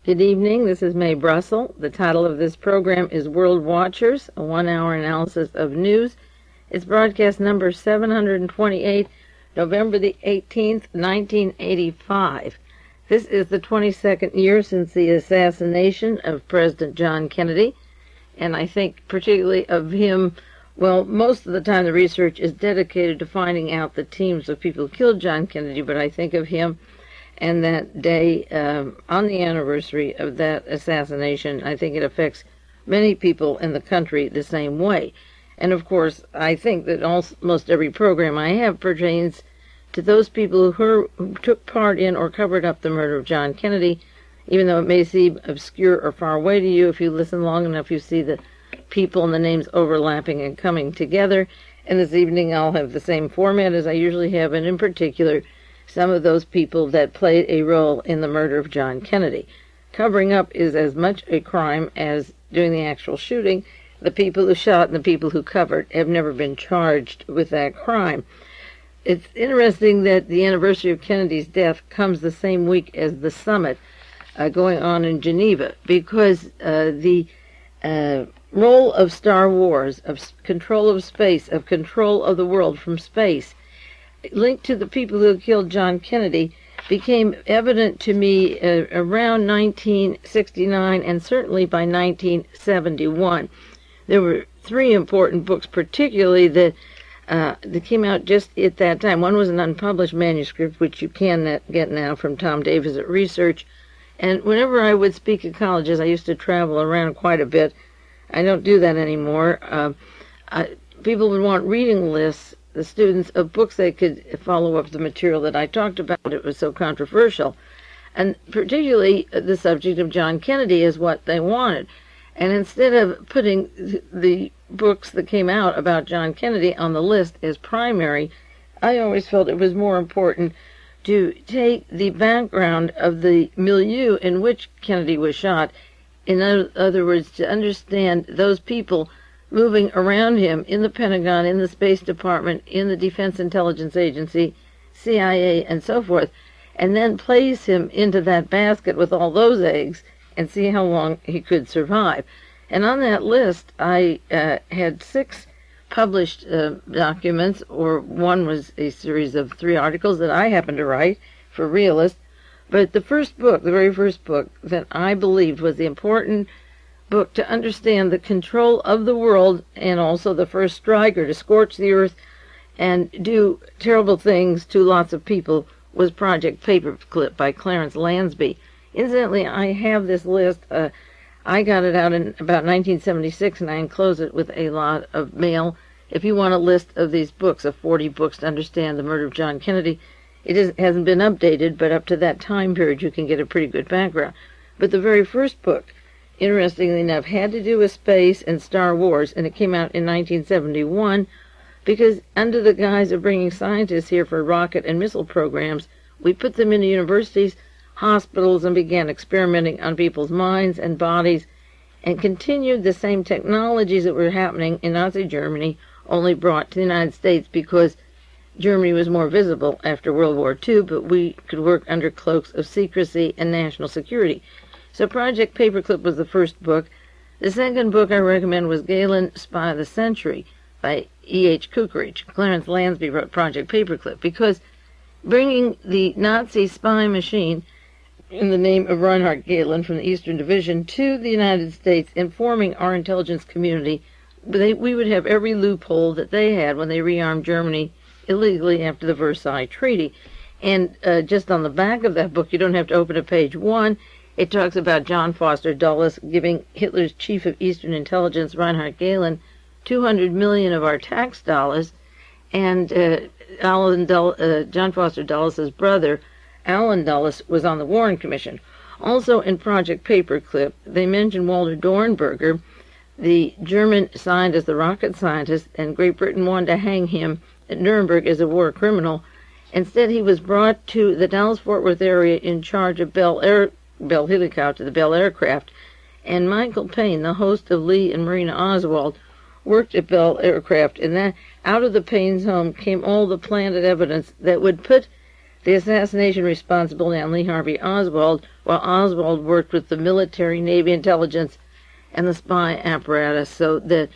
Good evening. This is Mae Brussell. The title of this program is World Watchers, a one-hour analysis of news. It's broadcast number 728, November the 18th, 1985. This is the 22nd year since the assassination of President John Kennedy, and I think particularly of him. Well, most of the time the research is dedicated to finding out the teams of people who killed John Kennedy, but I think of him and that day, on the anniversary of that assassination. I think it affects many people in the country the same way. And of course, I think that almost every program I have pertains to those people who took part in or covered up the murder of John Kennedy, even though it may seem obscure or far away to you. If you listen long enough, you see the people and the names overlapping and coming together. And this evening I'll have the same format as I usually have, and in particular, some of those people that played a role in the murder of John Kennedy. Covering up is as much a crime as doing the actual shooting. The people who shot and the people who covered have never been charged with that crime. It's interesting that the anniversary of Kennedy's death comes the same week as the summit going on in Geneva, because the role of Star Wars, of control of space, of control of the world from space, linked to the people who killed John Kennedy, became evident to me around 1969 and certainly by 1971. There were three important books particularly that came out just at that time. One was an unpublished manuscript, which you can get now from Tom Davis at Research. And whenever I would speak at colleges, I used to travel around quite a bit. I don't do that anymore. People would want reading lists, the students, of books they could follow up the material that I talked about. It was so controversial. And particularly the subject of John Kennedy is what they wanted. And instead of putting the books that came out about John Kennedy on the list as primary, I always felt it was more important to take the background of the milieu in which Kennedy was shot. In other words, to understand those people moving around him in the Pentagon, in the Space Department, in the Defense Intelligence Agency, CIA, and so forth, and then place him into that basket with all those eggs and see how long he could survive. And on that list, I had 6 published documents, or one was a series of 3 articles that I happened to write for Realist. But the first book, the very first book that I believed was the important book to understand the control of the world, and also the first striker to scorch the earth and do terrible things to lots of people, was Project Paperclip by Clarence Lansby. Incidentally, I have this list. I got it out in about 1976, and I enclose it with a lot of mail. If you want a list of these books, of 40 books to understand the murder of John Kennedy, hasn't been updated, but up to that time period you can get a pretty good background. But the very first book, interestingly enough, had to do with space and Star Wars, and it came out in 1971 because under the guise of bringing scientists here for rocket and missile programs, we put them into universities, hospitals, and began experimenting on people's minds and bodies, and continued the same technologies that were happening in Nazi Germany, only brought to the United States because Germany was more visible after World War II, but we could work under cloaks of secrecy and national security. So Project Paperclip was the first book. The second book I recommend was Galen, Spy of the Century by E.H. Kukarich. Clarence Lansby wrote Project Paperclip because bringing the Nazi spy machine in the name of Reinhard Galen from the Eastern Division to the United States, informing our intelligence community, we would have every loophole that they had when they rearmed Germany illegally after the Versailles Treaty. And just on the back of that book, you don't have to open to page 1, it talks about John Foster Dulles giving Hitler's chief of Eastern Intelligence, Reinhard Galen, 200 million of our tax dollars, and John Foster Dulles' brother, Alan Dulles, was on the Warren Commission. Also in Project Paperclip, they mentioned Walter Dohrnberger, the German scientist, the rocket scientist, and Great Britain wanted to hang him at Nuremberg as a war criminal. Instead, he was brought to the Dallas-Fort Worth area in charge of Bell Helicopter, the Bell Aircraft, and Michael Payne, the host of Lee and Marina Oswald, worked at Bell Aircraft, and that out of the Payne's home came all the planted evidence that would put the assassination responsibility on Lee Harvey Oswald, while Oswald worked with the military, Navy intelligence, and the spy apparatus, so that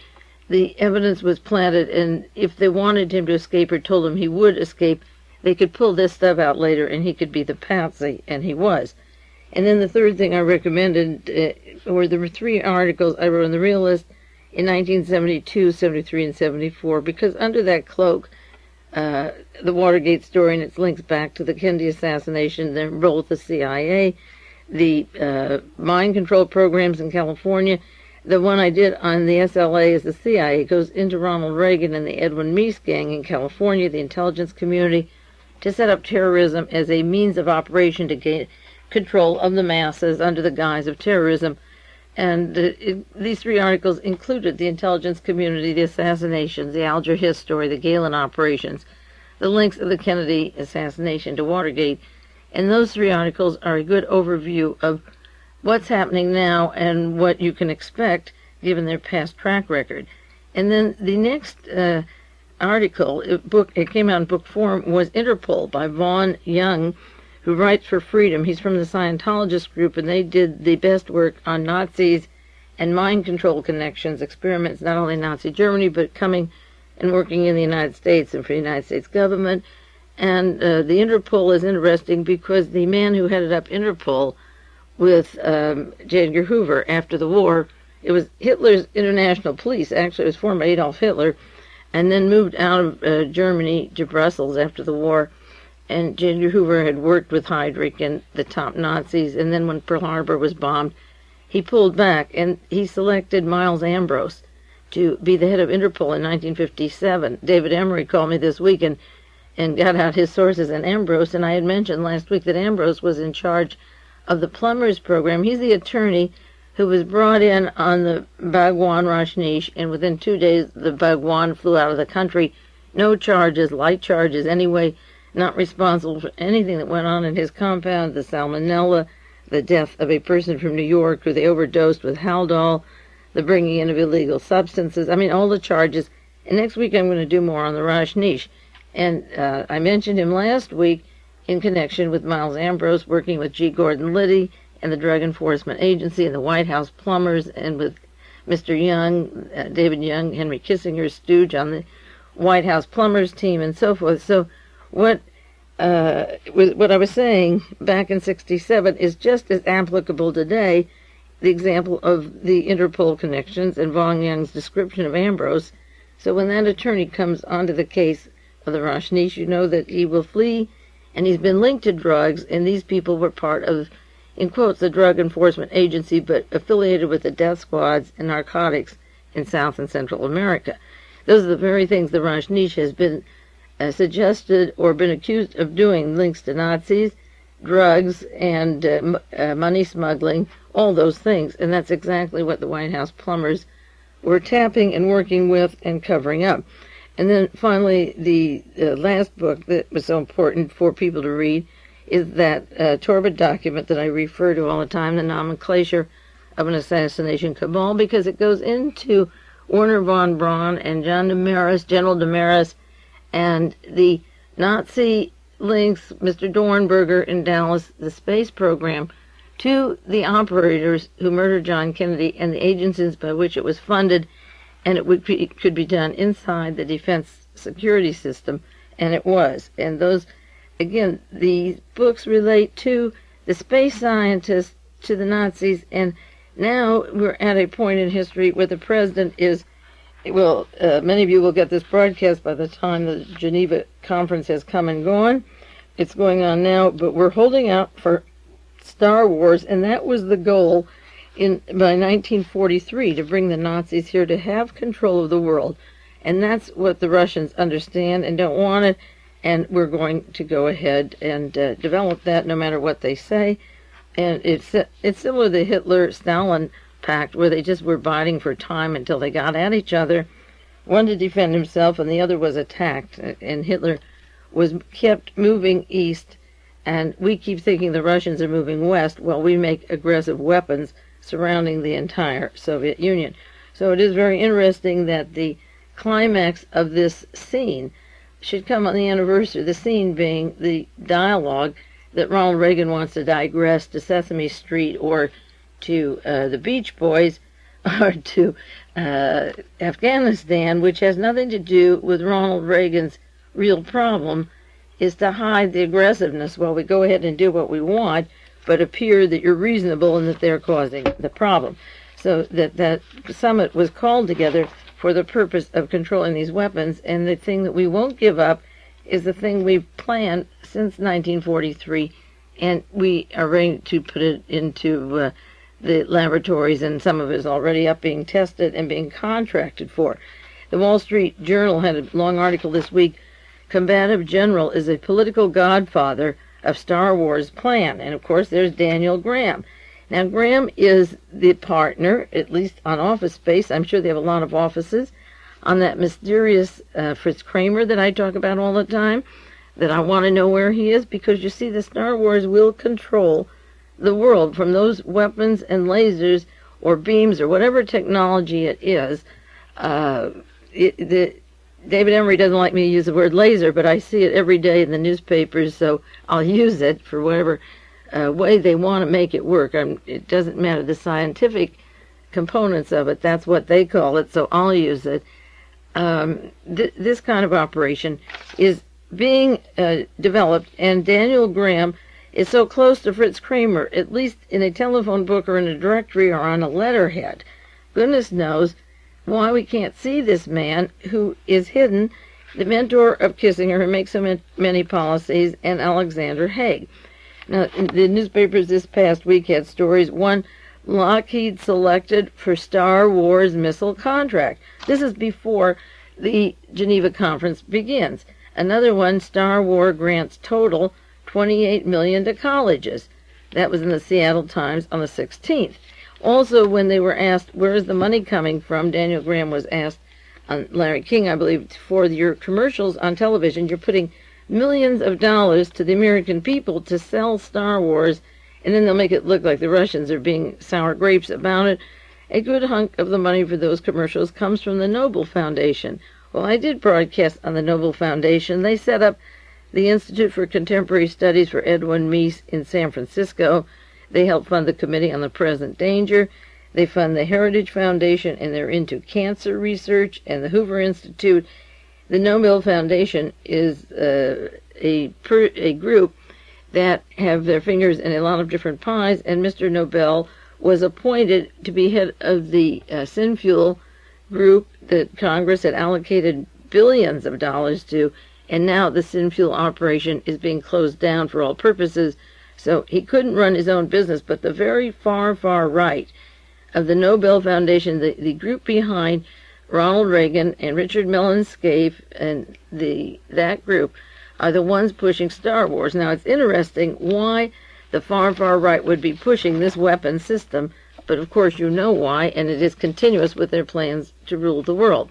the evidence was planted, and if they wanted him to escape or told him he would escape, they could pull this stuff out later and he could be the patsy, and he was. And then the third thing I recommended were the 3 articles I wrote in the Realist in 1972, 73, and 74, because under that cloak, the Watergate story and its links back to the Kennedy assassination, the role with the CIA, the mind control programs in California. The one I did on the SLA is the CIA. It goes into Ronald Reagan and the Edwin Meese gang in California, the intelligence community, to set up terrorism as a means of operation to gain control of the masses under the guise of terrorism. And these 3 articles included the intelligence community, the assassinations, the Alger Hiss story, the Galen operations, the links of the Kennedy assassination to Watergate. And those 3 articles are a good overview of what's happening now and what you can expect given their past track record. And then the next article, it came out in book form, was Interpol by Vaughn Young, who writes for Freedom. He's from the Scientologist group, and they did the best work on Nazis and mind control connections, experiments not only in Nazi Germany, but coming and working in the United States and for the United States government. And the Interpol is interesting because the man who headed up Interpol with J. Edgar Hoover after the war, it was Hitler's international police. Actually, it was formed by Adolf Hitler, and then moved out of Germany to Brussels after the war. And J. Edgar Hoover had worked with Heydrich and the top Nazis, and then when Pearl Harbor was bombed, he pulled back, and he selected Miles Ambrose to be the head of Interpol in 1957. David Emery called me this week and got out his sources on Ambrose, and I had mentioned last week that Ambrose was in charge of the Plumbers program. He's the attorney who was brought in on the Bhagwan Rajneesh, and within 2 days the Bhagwan flew out of the country. No charges, light charges anyway, not responsible for anything that went on in his compound, the salmonella, the death of a person from New York who they overdosed with Haldol, the bringing in of illegal substances. I mean, all the charges. And next week I'm going to do more on the Rajneesh. And I mentioned him last week in connection with Miles Ambrose working with G. Gordon Liddy and the Drug Enforcement Agency and the White House plumbers, and with Mr. Young, David Young, Henry Kissinger's stooge on the White House plumbers team and so forth. So what I was saying back in 67 is just as applicable today. The example of the Interpol connections and Vaughn Young's description of Ambrose. So when that attorney comes onto the case of the Rajneesh, you know that he will flee, and he's been linked to drugs, and these people were part of, in quotes, the Drug Enforcement Agency, but affiliated with the death squads and narcotics in South and Central America. Those are the very things the Rajneesh has been suggested or been accused of doing, links to Nazis, drugs, and money smuggling, all those things. And that's exactly what the White House plumbers were tapping and working with and covering up. And then finally, the last book that was so important for people to read is that Torben document that I refer to all the time, the nomenclature of an assassination cabal, because it goes into Werner von Braun and General Damaris, and the Nazi links, Mr. Dohrnberger in Dallas, the space program, to the operators who murdered John Kennedy and the agencies by which it was funded, and it could be done inside the defense security system, and it was. And those, again, these books relate to the space scientists, to the Nazis, and now we're at a point in history where the president is, well, many of you will get this broadcast by the time the Geneva conference has come and gone. It's going on now, but we're holding out for Star Wars, and that was the goal by 1943, to bring the Nazis here to have control of the world. And that's what the Russians understand and don't want it, and we're going to go ahead and develop that no matter what they say. And it's similar to the Hitler-Stalin pact, where they just were biding for time until they got at each other, one to defend himself and the other was attacked. And Hitler was kept moving east, and we keep thinking the Russians are moving west while we make aggressive weapons surrounding the entire Soviet Union. So it is very interesting that the climax of this scene should come on the anniversary, the scene being the dialogue that Ronald Reagan wants to digress to Sesame Street or to the Beach Boys or to Afghanistan, which has nothing to do with Ronald Reagan's real problem, is to hide the aggressiveness while we go ahead and do what we want, but appear that you're reasonable and that they're causing the problem. So that summit was called together for the purpose of controlling these weapons, and the thing that we won't give up is the thing we've planned since 1943, and we are ready to put it into the laboratories, and some of it is already up being tested and being contracted for. The Wall Street Journal had a long article this week, Combative General is a political godfather of Star Wars plan, and of course there's Daniel Graham. Now, Graham is the partner, at least on Office Space. I'm sure they have a lot of offices, on that mysterious Fritz Kramer that I talk about all the time, that I want to know where he is, because you see, the Star Wars will control the world from those weapons and lasers or beams or whatever technology it is. David Emery doesn't like me to use the word laser, but I see it every day in the newspapers, so I'll use it for whatever way they want to make it work. It doesn't matter the scientific components of it. That's what they call it, so I'll use it. This kind of operation is being developed, and Daniel Graham is so close to Fritz Kramer, at least in a telephone book or in a directory or on a letterhead. Goodness knows why we can't see this man who is hidden, the mentor of Kissinger, who makes so many policies, and Alexander Haig. Now, the newspapers this past week had stories. One, Lockheed selected for Star Wars missile contract. This is before the Geneva conference begins. Another one, Star Wars grants total $28 million to colleges. That was in the Seattle Times on the 16th. Also, when they were asked, where is the money coming from, Daniel Graham was asked on Larry King, I believe, for your commercials on television, you're putting millions of dollars to the American people to sell Star Wars, and then they'll make it look like the Russians are being sour grapes about it. A good hunk of the money for those commercials comes from the Nobel Foundation. Well, I did broadcast on the Nobel Foundation. They set up the Institute for Contemporary Studies for Edwin Meese in San Francisco. They help fund the Committee on the Present Danger. They fund the Heritage Foundation, and they're into cancer research, and the Hoover Institute. The Nobel Foundation is a group that have their fingers in a lot of different pies, and Mr. Nobel was appointed to be head of the Synfuel group that Congress had allocated billions of dollars to, and now the Synfuel operation is being closed down for all purposes, so he couldn't run his own business. But the very far right of the Nobel Foundation, the group behind Ronald Reagan and Richard Mellon Scaife and that group, are the ones pushing Star Wars. Now, it's interesting why the far right would be pushing this weapon system, but of course you know why, and it is continuous with their plans to rule the world.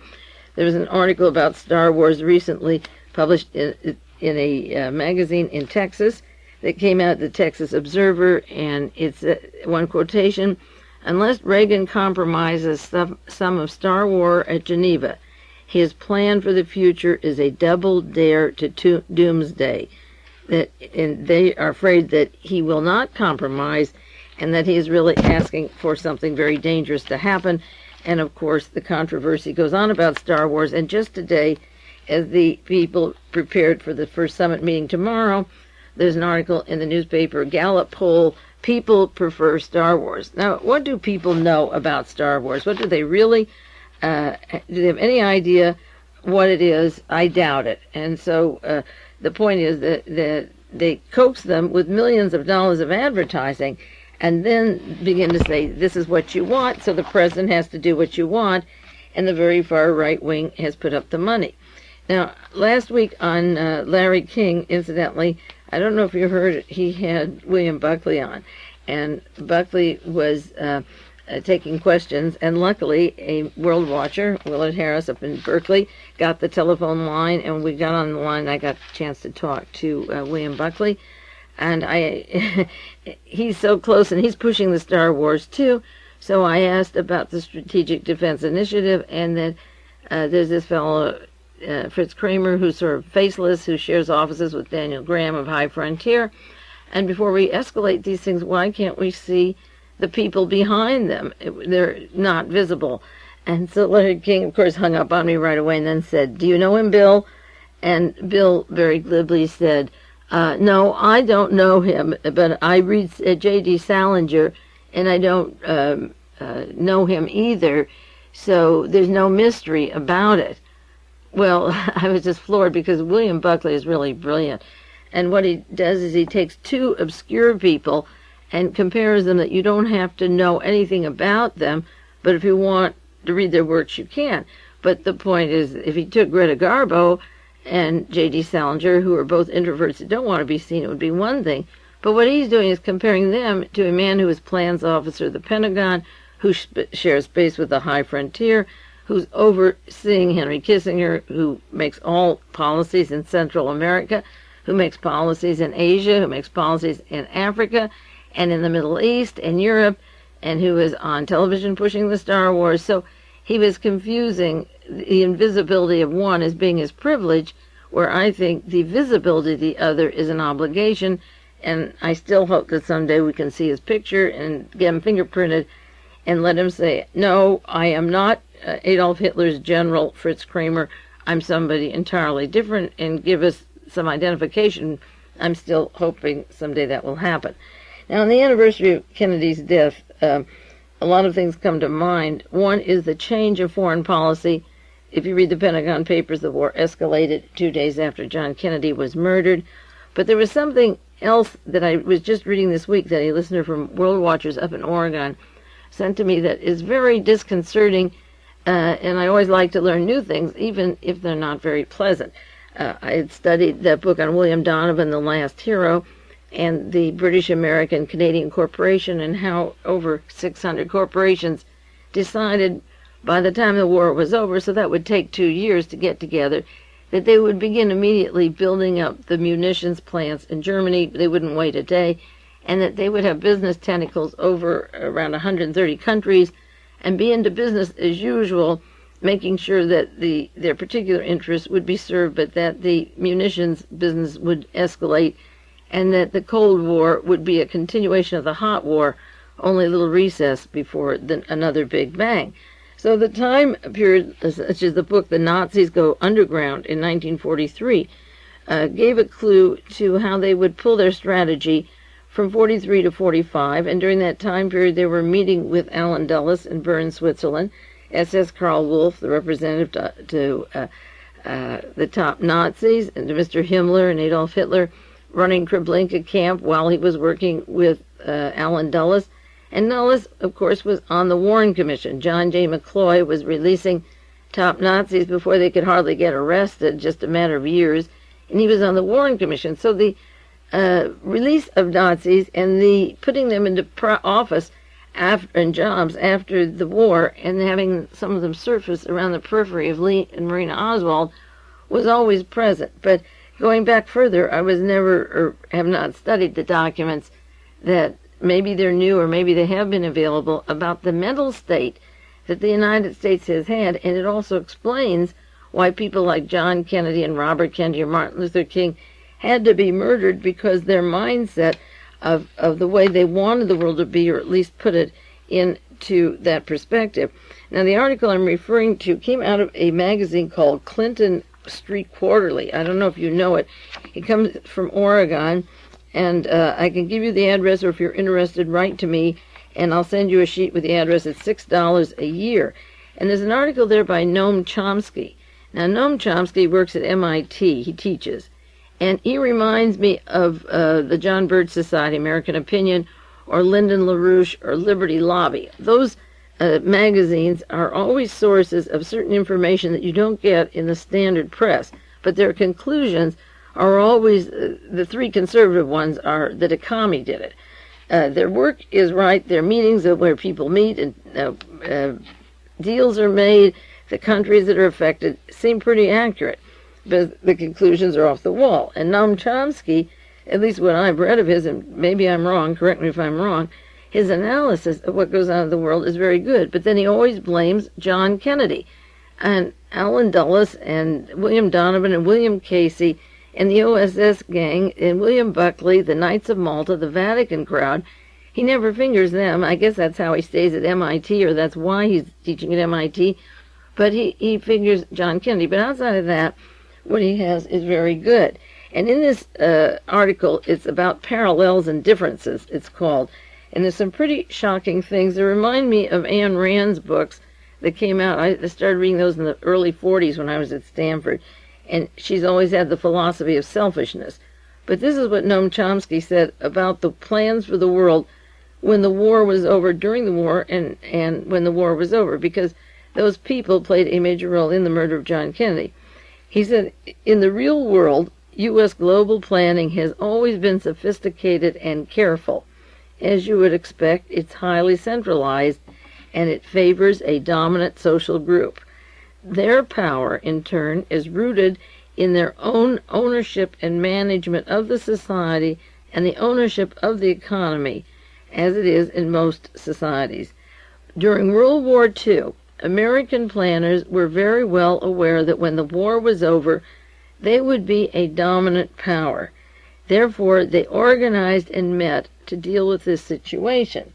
There was an article about Star Wars recently published in a magazine in Texas that came out, the Texas Observer, and it's one quotation: unless Reagan compromises some of Star Wars at Geneva, his plan for the future is a double dare to doomsday. And they are afraid that he will not compromise, and that he is really asking for something very dangerous to happen. And of course, the controversy goes on about Star Wars. And just today, as the people prepared for the first summit meeting tomorrow, there's an article in the newspaper, Gallup poll, people prefer Star Wars. Now, what do people know about Star Wars? What do they really, do they have any idea what it is? I doubt it. And so the point is that they coax them with millions of dollars of advertising, and then begin to say, this is what you want, so the president has to do what you want, and the very far right wing has put up the money. Now, last week on Larry King, incidentally, I don't know if you heard it, he had William Buckley on, and Buckley was taking questions, and luckily a world watcher, Willard Harris up in Berkeley, got the telephone line, and we got on the line, and I got a chance to talk to William Buckley, and he's so close, and he's pushing the Star Wars too, so I asked about the Strategic Defense Initiative, and that there's this fellow Fritz Kramer, who's sort of faceless, who shares offices with Daniel Graham of High Frontier. And before we escalate these things, why can't we see the people behind them? They're not visible. And so Leonard King, of course, hung up on me right away and then said, "Do you know him, Bill?" And Bill very glibly said, "No, I don't know him, but I read J.D. Salinger, and I don't know him either, so there's no mystery about it." Well, I was just floored because William Buckley is really brilliant. And what he does is he takes two obscure people and compares them that you don't have to know anything about them, but if you want to read their works, you can. But the point is, if he took Greta Garbo and J.D. Salinger, who are both introverts that don't want to be seen, it would be one thing. But what he's doing is comparing them to a man who is plans officer of the Pentagon, who shares space with the High Frontier, who's overseeing Henry Kissinger, who makes all policies in Central America, who makes policies in Asia, who makes policies in Africa, and in the Middle East and Europe, and who is on television pushing the Star Wars. So he was confusing the invisibility of one as being his privilege, where I think the visibility of the other is an obligation, and I still hope that someday we can see his picture and get him fingerprinted and let him say, "No, I am not Adolf Hitler's general, Fritz Kramer. I'm somebody entirely different," and give us some identification. I'm still hoping someday that will happen. Now, on the anniversary of Kennedy's death, a lot of things come to mind. One is the change of foreign policy. If you read the Pentagon Papers, the war escalated 2 days after John Kennedy was murdered. But there was something else that I was just reading this week that a listener from World Watchers up in Oregon sent to me that is very disconcerting, and I always like to learn new things, even if they're not very pleasant. I had studied that book on William Donovan, The Last Hero, and the British American Canadian Corporation, and how over 600 corporations decided by the time the war was over, so that would take 2 years to get together, that they would begin immediately building up the munitions plants in Germany. They wouldn't wait a day, and that they would have business tentacles over around 130 countries and be into business as usual, making sure that their particular interests would be served, but that the munitions business would escalate, and that the Cold War would be a continuation of the Hot War, only a little recess before another big bang. So the time period, such as the book The Nazis Go Underground in 1943, gave a clue to how they would pull their strategy from 43 to 45, and during that time period they were meeting with Allen Dulles in Bern, Switzerland, SS Karl Wolff, the representative to the top Nazis, and to Mr. Himmler and Adolf Hitler, running Treblinka camp while he was working with Allen Dulles. And Dulles, of course, was on the Warren Commission. John J. McCloy was releasing top Nazis before they could hardly get arrested, just a matter of years, and he was on the Warren Commission. So the release of Nazis and the putting them into office and jobs after the war, and having some of them surface around the periphery of Lee and Marina Oswald, was always present. But going back further, I was never, or have not studied the documents that maybe they're new or maybe they have been available about the mental state that the United States has had, and it also explains why people like John Kennedy and Robert Kennedy or Martin Luther King had to be murdered, because their mindset of the way they wanted the world to be, or at least put it into that perspective. Now, the article I'm referring to came out of a magazine called Clinton Street Quarterly. I don't know if you know it. It comes from Oregon, and I can give you the address, or if you're interested, write to me, and I'll send you a sheet with the address. It's $6 a year. And there's an article there by Noam Chomsky. Now, Noam Chomsky works at MIT. He teaches. And he reminds me of the John Birch Society, American Opinion, or Lyndon LaRouche, or Liberty Lobby. Those magazines are always sources of certain information that you don't get in the standard press, but their conclusions are always, the three conservative ones are that a commie did it. Their work is right, their meetings are where people meet, and deals are made, the countries that are affected seem pretty accurate, but the conclusions are off the wall. And Noam Chomsky, at least what I've read of his, and maybe I'm wrong, correct me if I'm wrong, his analysis of what goes on in the world is very good, but then he always blames John Kennedy. and Alan Dulles and William Donovan and William Casey and the OSS gang and William Buckley, the Knights of Malta, the Vatican crowd. He never fingers them. I guess that's how he stays at MIT, or that's why he's teaching at MIT. But he figures John Kennedy. But outside of that, what he has is very good. And in this article, it's about parallels and differences, it's called. And there's some pretty shocking things that remind me of Ayn Rand's books that came out. I started reading those in the early 40s when I was at Stanford. And she's always had the philosophy of selfishness. But this is what Noam Chomsky said about the plans for the world when the war was over, during the war, and when the war was over, because those people played a major role in the murder of John Kennedy. He said, in the real world, U.S. global planning has always been sophisticated and careful. As you would expect, it's highly centralized, and it favors a dominant social group. Their power, in turn, is rooted in their own ownership and management of the society and the ownership of the economy, as it is in most societies. During World War II, American planners were very well aware that when the war was over, they would be a dominant power. Therefore, they organized and met to deal with this situation.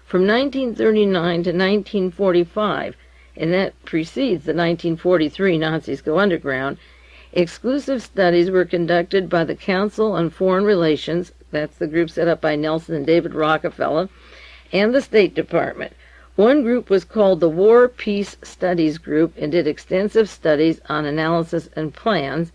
From 1939 to 1945, and that precedes the 1943 Nazis go underground, exclusive studies were conducted by the Council on Foreign Relations, that's the group set up by Nelson and David Rockefeller, and the State Department. One group was called the War Peace Studies Group and did extensive studies on analysis and plans.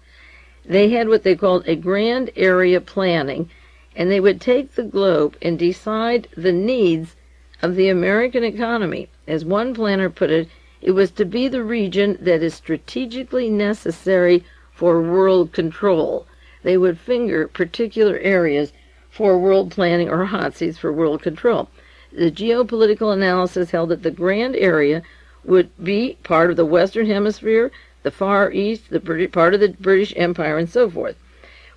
They had what they called a grand area planning, and they would take the globe and decide the needs of the American economy. As one planner put it, it was to be the region that is strategically necessary for world control. They would finger particular areas for world planning or hot seats for world control. The geopolitical analysis held that the grand area would be part of the Western Hemisphere, the Far East, part of the British Empire, and so forth.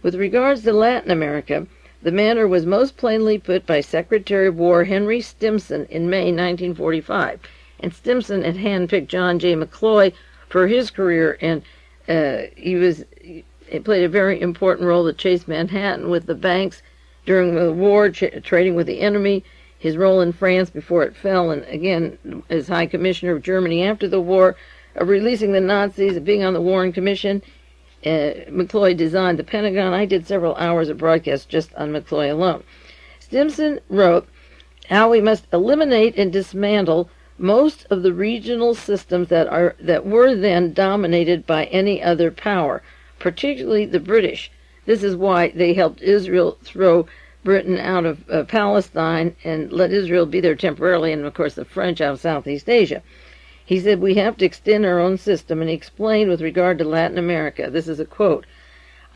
With regards to Latin America, the matter was most plainly put by Secretary of War Henry Stimson in May 1945. And Stimson had handpicked John J. McCloy for his career, and he played a very important role to chase Manhattan with the banks during the war, trading with the enemy, his role in France before it fell, and again, as High Commissioner of Germany after the war, of releasing the Nazis, of being on the Warren Commission. McCloy designed the Pentagon. I did several hours of broadcast just on McCloy alone. Stimson wrote how we must eliminate and dismantle most of the regional systems that were then dominated by any other power, particularly the British. This is why they helped Israel throw Britain out of Palestine and let Israel be there temporarily, and of course the French out of Southeast Asia. He said we have to extend our own system, and he explained with regard to Latin America, this is a quote,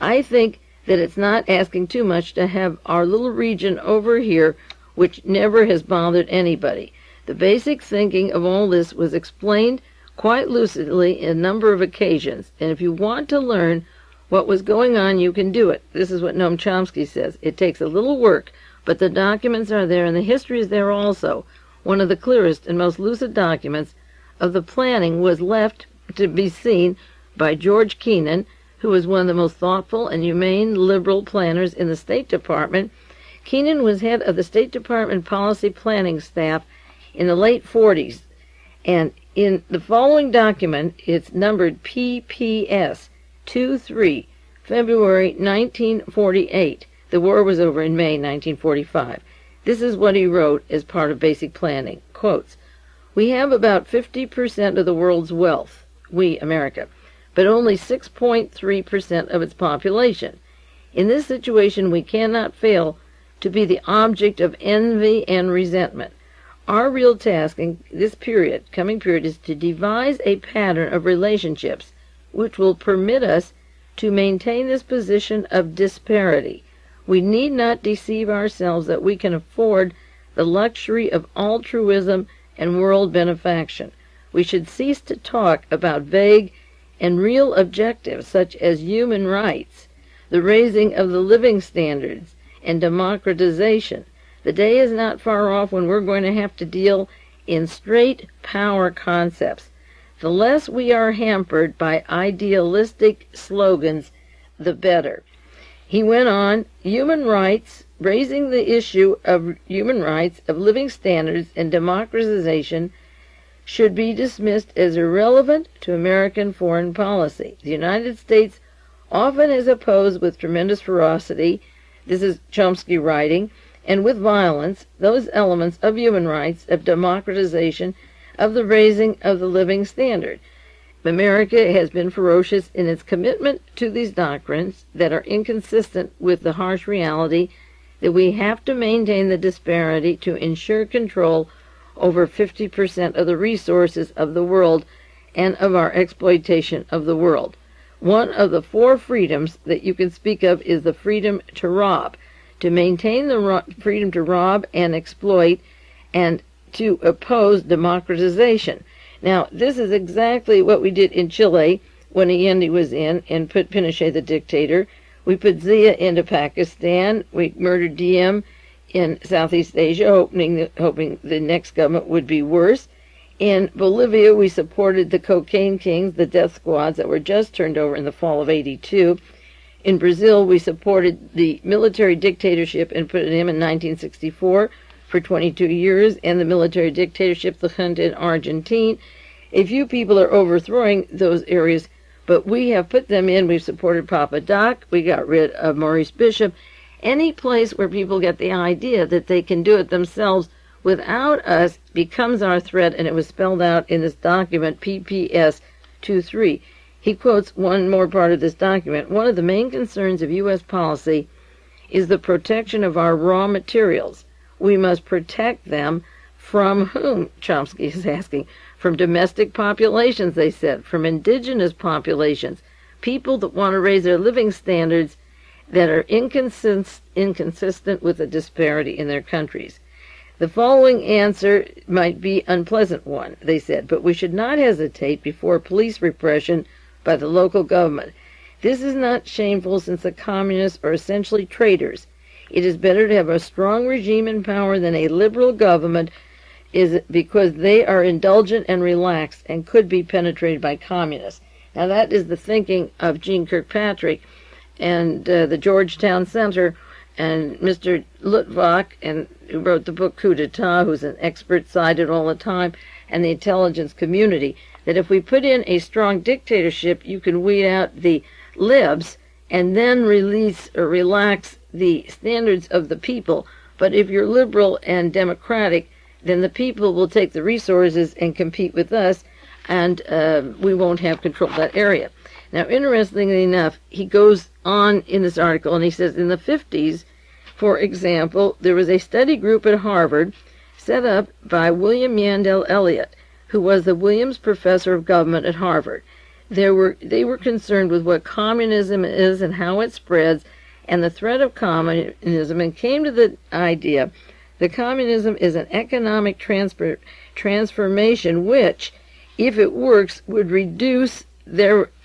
I think that it's not asking too much to have our little region over here which never has bothered anybody. The basic thinking of all this was explained quite lucidly in a number of occasions, and if you want to learn what was going on, you can do it. This is what Noam Chomsky says. It takes a little work, but the documents are there, and the history is there also. One of the clearest and most lucid documents of the planning was left to be seen by George Kennan, who was one of the most thoughtful and humane liberal planners in the State Department. Kennan was head of the State Department policy planning staff in the late 40s, and in the following document, it's numbered PPS 23, February 1948. The war was over in May 1945. This is what he wrote as part of basic planning. Quotes, we have about 50% of the world's wealth, we, America, but only 6.3% of its population. In this situation, we cannot fail to be the object of envy and resentment. Our real task in this coming period, is to devise a pattern of relationships which will permit us to maintain this position of disparity. We need not deceive ourselves that we can afford the luxury of altruism and world benefaction. We should cease to talk about vague and real objectives such as human rights, the raising of the living standards, and democratization. The day is not far off when we're going to have to deal in straight power concepts. The less we are hampered by idealistic slogans, the better. He went on, human rights, raising the issue of human rights, of living standards, and democratization should be dismissed as irrelevant to American foreign policy. The United States often is opposed with tremendous ferocity, this is Chomsky writing, and with violence, those elements of human rights, of democratization, of the raising of the living standard. America has been ferocious in its commitment to these doctrines that are inconsistent with the harsh reality that we have to maintain the disparity to ensure control over 50% of the resources of the world and of our exploitation of the world. One of the 4 freedoms that you can speak of is the freedom to rob, to maintain the freedom to rob and exploit, and to oppose democratization. Now, this is exactly what we did in Chile when Allende was in and put Pinochet, the dictator. We put Zia into Pakistan. We murdered Diem in Southeast Asia, hoping the next government would be worse. In Bolivia, we supported the cocaine kings, the death squads that were just turned over in the fall of '82. In Brazil, we supported the military dictatorship and put him in 1964 for 22 years, and the military dictatorship, the junta in Argentina. A few people are overthrowing those areas, but we have put them in. We've supported Papa Doc. We got rid of Maurice Bishop. Any place where people get the idea that they can do it themselves without us becomes our threat, and it was spelled out in this document, PPS 23. He quotes one more part of this document. One of the main concerns of U.S. policy is the protection of our raw materials. We must protect them from whom, Chomsky is asking. From domestic populations, they said, from indigenous populations, people that want to raise their living standards that are inconsistent with the disparity in their countries. The following answer might be an unpleasant one, they said, but we should not hesitate before police repression by the local government. This is not shameful, since the communists are essentially traitors. It is better to have a strong regime in power than a liberal government, because they are indulgent and relaxed and could be penetrated by communists. Now that is the thinking of Gene Kirkpatrick and the Georgetown Center and Mr. Luttwak, and who wrote the book Coup d'etat, who's an expert cited all the time, and the intelligence community, that if we put in a strong dictatorship, you can weed out the libs and then release or relax the standards of the people. But if you're liberal and democratic, then the people will take the resources and compete with us, and we won't have control of that area. Now, interestingly enough, he goes on in this article, and he says, in the 50s, for example, there was a study group at Harvard set up by William Yandell Elliott, who was the Williams Professor of Government at Harvard. They were concerned with what communism is and how it spreads, and the threat of communism, and came to the idea that communism is an economic transformation which, if it works, would reduce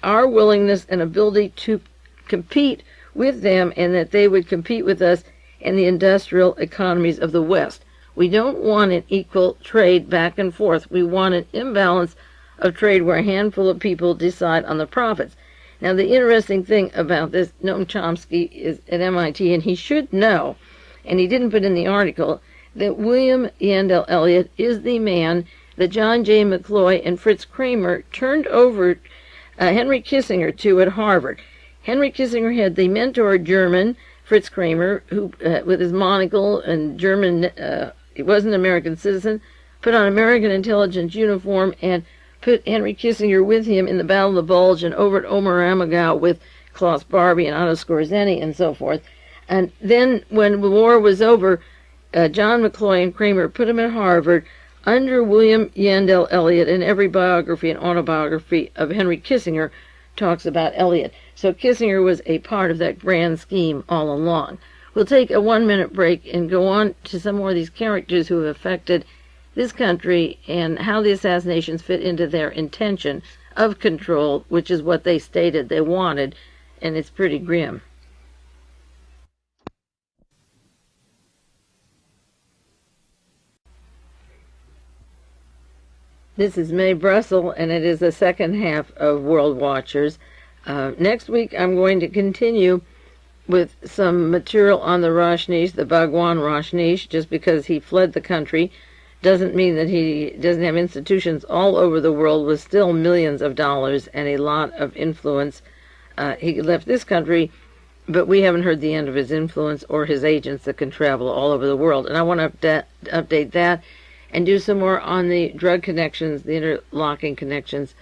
our willingness and ability to compete with them, and that they would compete with us in the industrial economies of the West. We don't want an equal trade back and forth. We want an imbalance of trade where a handful of people decide on the profits. Now, the interesting thing about this, Noam Chomsky is at MIT, and he should know, and he didn't put in the article, that William Yandell Elliott is the man that John J. McCloy and Fritz Kramer turned over Henry Kissinger to at Harvard. Henry Kissinger had the mentor German, Fritz Kramer, who, with his monocle and German, he was an American citizen, put on American intelligence uniform and put Henry Kissinger with him in the Battle of the Bulge and over at Omer Amagau with Klaus Barbie and Otto Skorzeny and so forth. And then when the war was over, John McCloy and Kramer put him at Harvard under William Yandell Elliott, and every biography and autobiography of Henry Kissinger talks about Elliott. So Kissinger was a part of that grand scheme all along. We'll take a 1-minute break and go on to some more of these characters who have affected this country and how the assassinations fit into their intention of control, which is what they stated they wanted, and it's pretty grim. This is Mae Brussell, and it is the second half of World Watchers. Next week, I'm going to continue with some material on the Rajneesh, the Bhagwan Rajneesh. Just because he fled the country doesn't mean that he doesn't have institutions all over the world with still millions of dollars and a lot of influence. He left this country, but we haven't heard the end of his influence or his agents that can travel all over the world. And I want to update that and do some more on the drug connections, the interlocking connections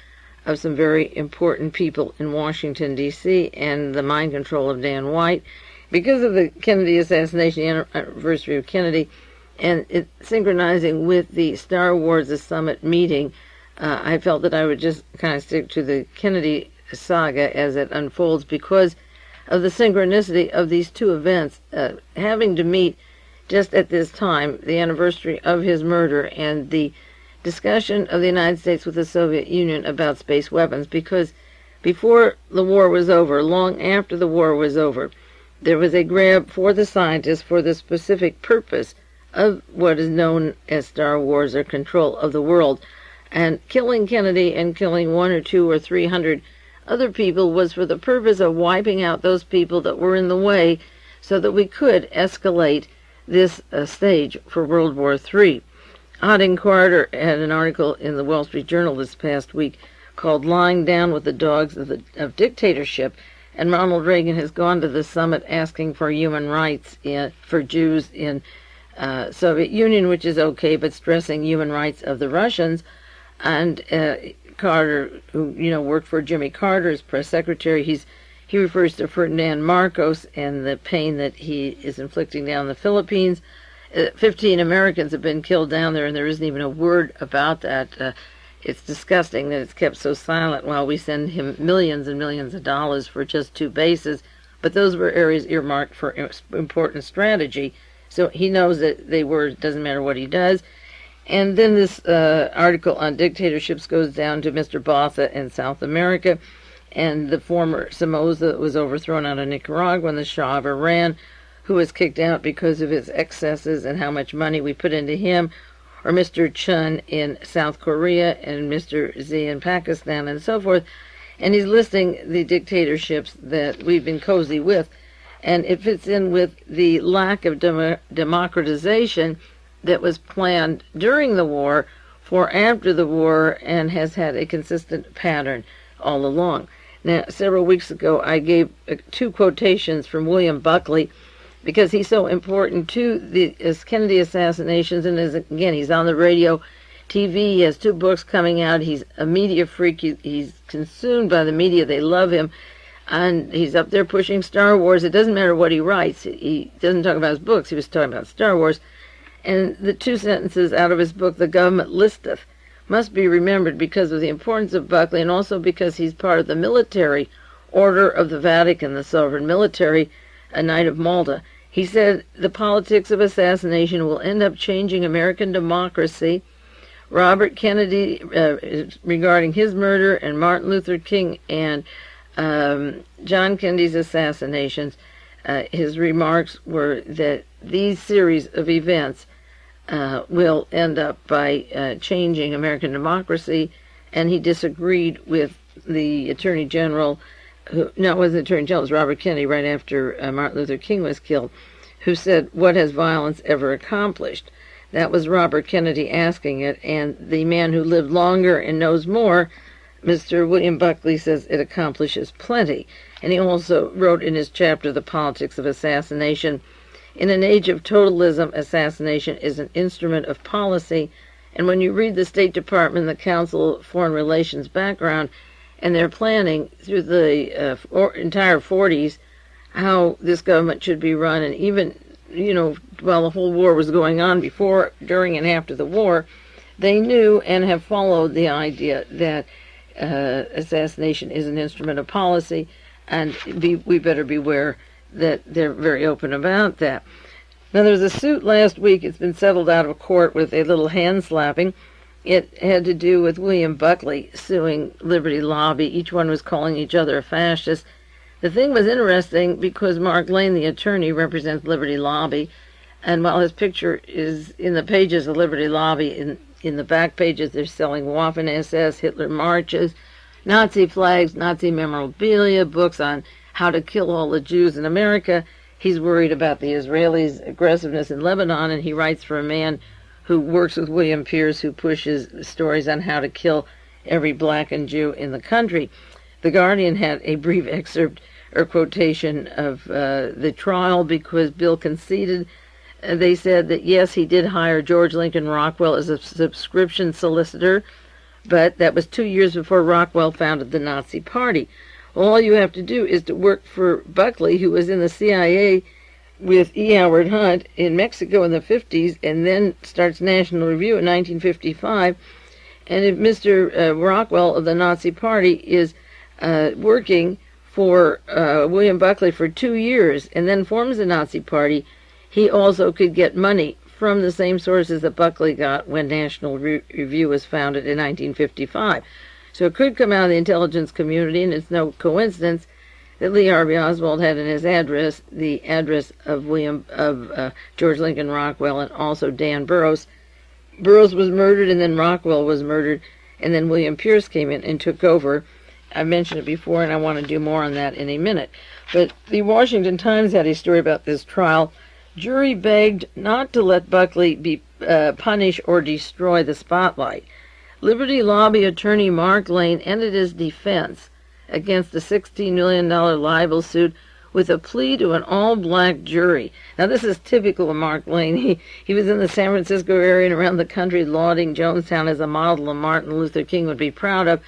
of some very important people in Washington, D.C., and the mind control of Dan White. Because of the Kennedy assassination, the anniversary of Kennedy, and it synchronizing with the Star Wars Summit meeting, I felt that I would just kind of stick to the Kennedy saga as it unfolds because of the synchronicity of these two events having to meet just at this time, the anniversary of his murder and the discussion of the United States with the Soviet Union about space weapons, because before the war was over, long after the war was over, there was a grab for the scientists for the specific purpose of what is known as Star Wars, or control of the world. And killing Kennedy and killing 1 or 2 or 300 other people was for the purpose of wiping out those people that were in the way so that we could escalate this stage for World War III. Odin Carter had an article in the Wall Street Journal this past week called "Lying Down with the Dogs of Dictatorship," and Ronald Reagan has gone to the summit asking for human rights for Jews in Soviet Union, which is okay, but stressing human rights of the Russians. And Carter, who worked for Jimmy Carter as press secretary, he refers to Ferdinand Marcos and the pain that he is inflicting down the Philippines. 15 Americans have been killed down there, and there isn't even a word about that. It's disgusting that it's kept so silent while we send him millions and millions of dollars for just 2 bases. But those were areas earmarked for important strategy. So he knows that it doesn't matter what he does. And then this article on dictatorships goes down to Mr. Botha in South America, and the former Somoza was overthrown out of Nicaragua, and the Shah of Iran, who was kicked out because of his excesses and how much money we put into him, or Mr. Chun in South Korea, and Mr. Z in Pakistan, and so forth. And he's listing the dictatorships that we've been cozy with, and it fits in with the lack of democratization that was planned during the war for after the war, and has had a consistent pattern all along. Now, several weeks ago, I gave 2 quotations from William Buckley, because he's so important to the Kennedy assassinations, and again, he's on the radio, TV, he has 2 books coming out, he's a media freak, he's consumed by the media, they love him, and he's up there pushing Star Wars. It doesn't matter what he writes, he doesn't talk about his books, he was talking about Star Wars. And the 2 sentences out of his book, "The Government Listeth," must be remembered because of the importance of Buckley, and also because he's part of the military order of the Vatican, the sovereign military, a Knight of Malta. He said, "The politics of assassination will end up changing American democracy." Robert Kennedy, regarding his murder, and Martin Luther King and John Kennedy's assassinations, his remarks were that these series of events will end up by changing American democracy, and he disagreed with the Attorney General, it wasn't the Attorney General, it was Robert Kennedy right after Martin Luther King was killed, who said, "What has violence ever accomplished?" That was Robert Kennedy asking it, and the man who lived longer and knows more, Mr. William Buckley, says it accomplishes plenty. And he also wrote in his chapter, "The Politics of Assassination," "In an age of totalism, assassination is an instrument of policy." And when you read the State Department, the Council of Foreign Relations background, and their planning through the entire 40s, how this government should be run, and even, while the whole war was going on, before, during, and after the war, they knew and have followed the idea that assassination is an instrument of policy, and we better beware that they're very open about that. Now, there was a suit last week. It's been settled out of court with a little hand-slapping. It had to do with William Buckley suing Liberty Lobby. Each one was calling each other a fascist. The thing was interesting because Mark Lane, the attorney, represents Liberty Lobby, and while his picture is in the pages of Liberty Lobby in in the back pages they're selling Waffen-SS, Hitler marches, Nazi flags, Nazi memorabilia, books on how to kill all the Jews in America. He's worried about the Israelis' aggressiveness in Lebanon, and he writes for a man who works with William Pierce, who pushes stories on how to kill every black and Jew in the country. The Guardian had a brief excerpt or quotation of the trial because Bill conceded. They said that, yes, he did hire George Lincoln Rockwell as a subscription solicitor, but that was 2 years before Rockwell founded the Nazi Party. Well, all you have to do is to work for Buckley, who was in the CIA with E. Howard Hunt in Mexico in the 50s, and then starts National Review in 1955. And if Mr. Rockwell of the Nazi Party is working for William Buckley for 2 years and then forms the Nazi Party, he also could get money from the same sources that Buckley got when National Review was founded in 1955. So it could come out of the intelligence community, and it's no coincidence that Lee Harvey Oswald had in his address the address of George Lincoln Rockwell and also Dan Burroughs. Burroughs was murdered, and then Rockwell was murdered, and then William Pierce came in and took over. I mentioned it before, and I want to do more on that in a minute. But the Washington Times had a story about this trial. Jury begged not to let Buckley be punish or destroy the spotlight. Liberty Lobby attorney Mark Lane ended his defense against the $16 million libel suit with a plea to an all-black jury. Now, this is typical of Mark Lane. He was in the San Francisco area and around the country lauding Jonestown as a model of Martin Luther King would be proud of,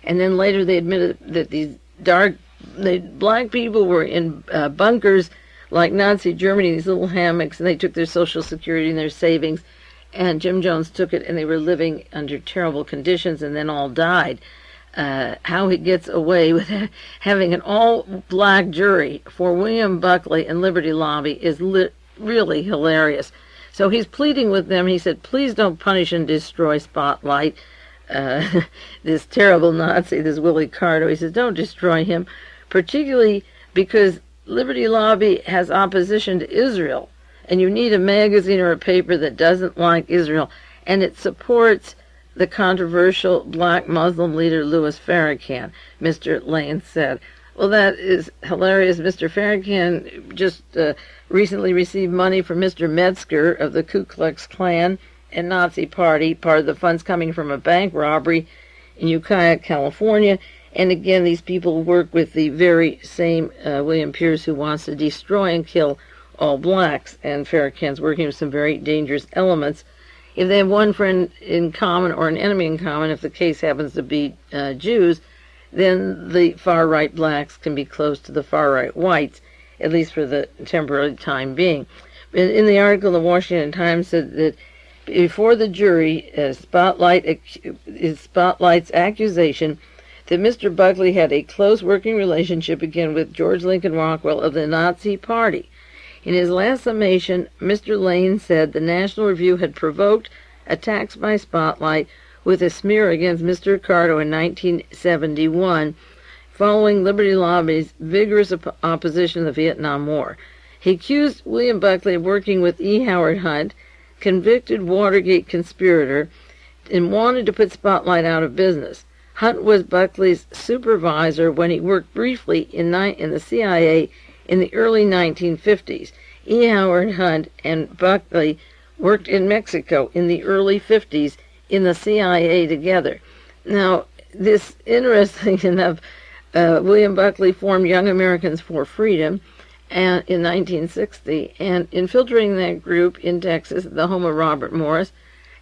and then later they admitted that these black people were in bunkers like Nazi Germany, these little hammocks, and they took their Social Security and their savings, and Jim Jones took it, and they were living under terrible conditions and then all died. How he gets away with having an all-black jury for William Buckley and Liberty Lobby is really hilarious. So he's pleading with them. He said, please don't punish and destroy Spotlight. This terrible Nazi, this Willie Carto, he says, don't destroy him, particularly because Liberty Lobby has opposition to Israel, and you need a magazine or a paper that doesn't like Israel, and it supports the controversial black Muslim leader Louis Farrakhan, Mr. Lane said. Well, that is hilarious. Mr. Farrakhan just recently received money from Mr. Metzger of the Ku Klux Klan and Nazi Party, part of the funds coming from a bank robbery in Ukiah, California. And again, these people work with the very same William Pierce who wants to destroy and kill all blacks. And Farrakhan's working with some very dangerous elements. If they have one friend in common or an enemy in common, if the case happens to be Jews, then the far-right blacks can be close to the far-right whites, at least for the temporary time being. In the article, the Washington Times said that before the jury, Spotlight's accusation that Mr. Buckley had a close working relationship again with George Lincoln Rockwell of the Nazi Party. In his last summation, Mr. Lane said the National Review had provoked attacks by Spotlight with a smear against Mr. Carto in 1971, following Liberty Lobby's vigorous opposition to the Vietnam War. He accused William Buckley of working with E. Howard Hunt, convicted Watergate conspirator, and wanted to put Spotlight out of business. Hunt was Buckley's supervisor when he worked briefly in the CIA in the early 1950s. E. Howard Hunt and Buckley worked in Mexico in the early 50s in the CIA together. Now, this, interesting enough, William Buckley formed Young Americans for Freedom in 1960, and infiltrating that group in Texas, the home of Robert Morris,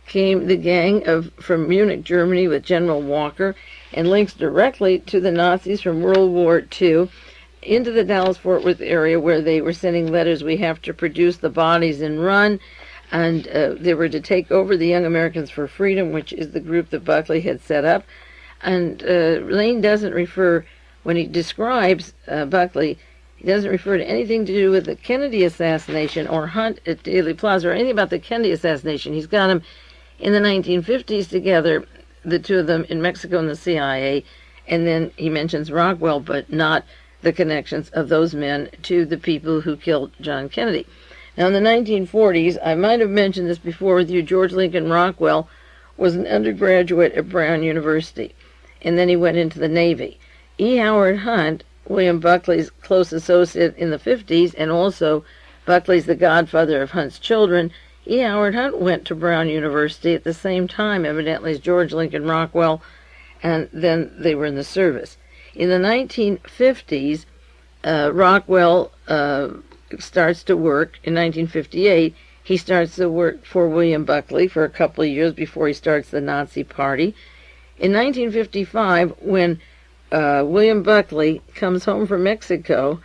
came the gang from Munich, Germany, with General Walker, and links directly to the Nazis from World War II into the Dallas-Fort Worth area, where they were sending letters, we have to produce the bodies and run, and they were to take over the Young Americans for Freedom, which is the group that Buckley had set up. And Lane doesn't refer, when he describes Buckley, he doesn't refer to anything to do with the Kennedy assassination or Hunt at Dealey Plaza or anything about the Kennedy assassination. He's got them in the 1950s together, the two of them in Mexico and the CIA, and then he mentions Rockwell, but not the connections of those men to the people who killed John Kennedy. Now, in the 1940s, I might have mentioned this before with you, George Lincoln Rockwell was an undergraduate at Brown University, and then he went into the Navy. E. Howard Hunt, William Buckley's close associate in the 50s, and also Buckley's the godfather of Hunt's children, E. Howard Hunt went to Brown University at the same time, evidently, as George Lincoln Rockwell, and then they were in the service. In the 1950s, Rockwell starts to work. In 1958, he starts to work for William Buckley for a couple of years before he starts the Nazi Party. In 1955, when William Buckley comes home from Mexico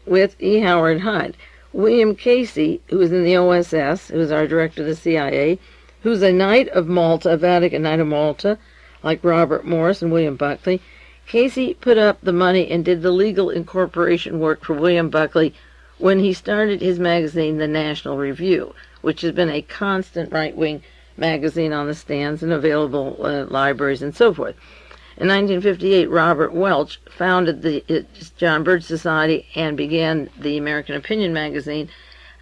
with E. Howard Hunt, William Casey, who was in the OSS, who was our director of the CIA, who's a Knight of Malta, a Vatican Knight of Malta, like Robert Morris and William Buckley, Casey put up the money and did the legal incorporation work for William Buckley when he started his magazine, The National Review, which has been a constant right-wing magazine on the stands and available libraries and so forth. In 1958, Robert Welch founded the John Birch Society and began the American Opinion magazine.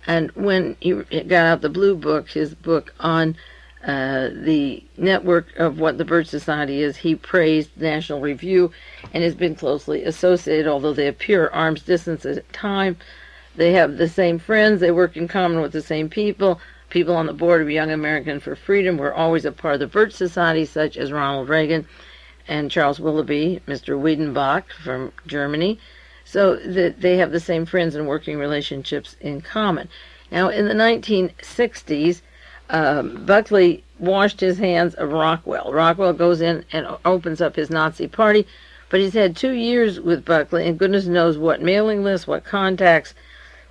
And when he got out the Blue Book, his book on the network of what the Birch Society is, he praised National Review and has been closely associated, although they appear arm's distance at a time. They have the same friends. They work in common with the same people. People on the board of Young Americans for Freedom were always a part of the Birch Society, such as Ronald Reagan and Charles Willoughby, Mr. Wiedenbach from Germany. So they have the same friends and working relationships in common. Now, in the 1960s, Buckley washed his hands of Rockwell. Rockwell goes in and opens up his Nazi Party, but he's had 2 years with Buckley, and goodness knows what mailing lists, what contacts,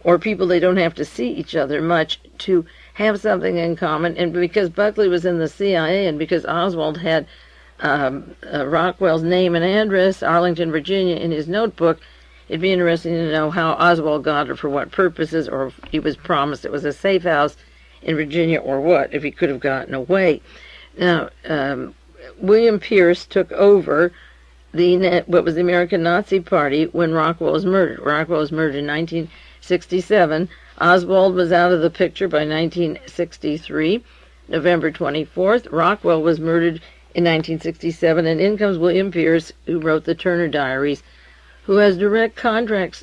or people they don't have to see each other much to have something in common. And because Buckley was in the CIA and because Oswald had Rockwell's name and address, Arlington, Virginia, in his notebook, it'd be interesting to know how Oswald got it, for what purposes, or if he was promised it was a safe house in Virginia, or what, if he could have gotten away. Now, William Pierce took over what was the American Nazi Party when Rockwell was murdered. Rockwell was murdered in 1967. Oswald was out of the picture by 1963. November 24th, Rockwell was murdered in 1967, and in comes William Pierce, who wrote the Turner Diaries, who has direct contracts,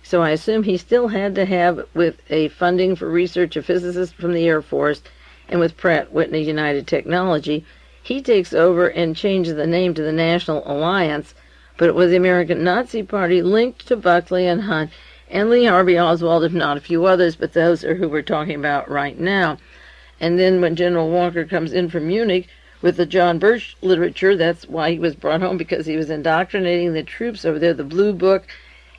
so I assume he still had to have, with a funding for research, a physicist from the Air Force, and with Pratt Whitney United Technology. He takes over and changes the name to the National Alliance, but it was the American Nazi Party linked to Buckley and Hunt and Lee Harvey Oswald, if not a few others, but those are who we're talking about right now. And then when General Walker comes in from Munich with the John Birch literature, that's why he was brought home, because he was indoctrinating the troops over there, the Blue Book,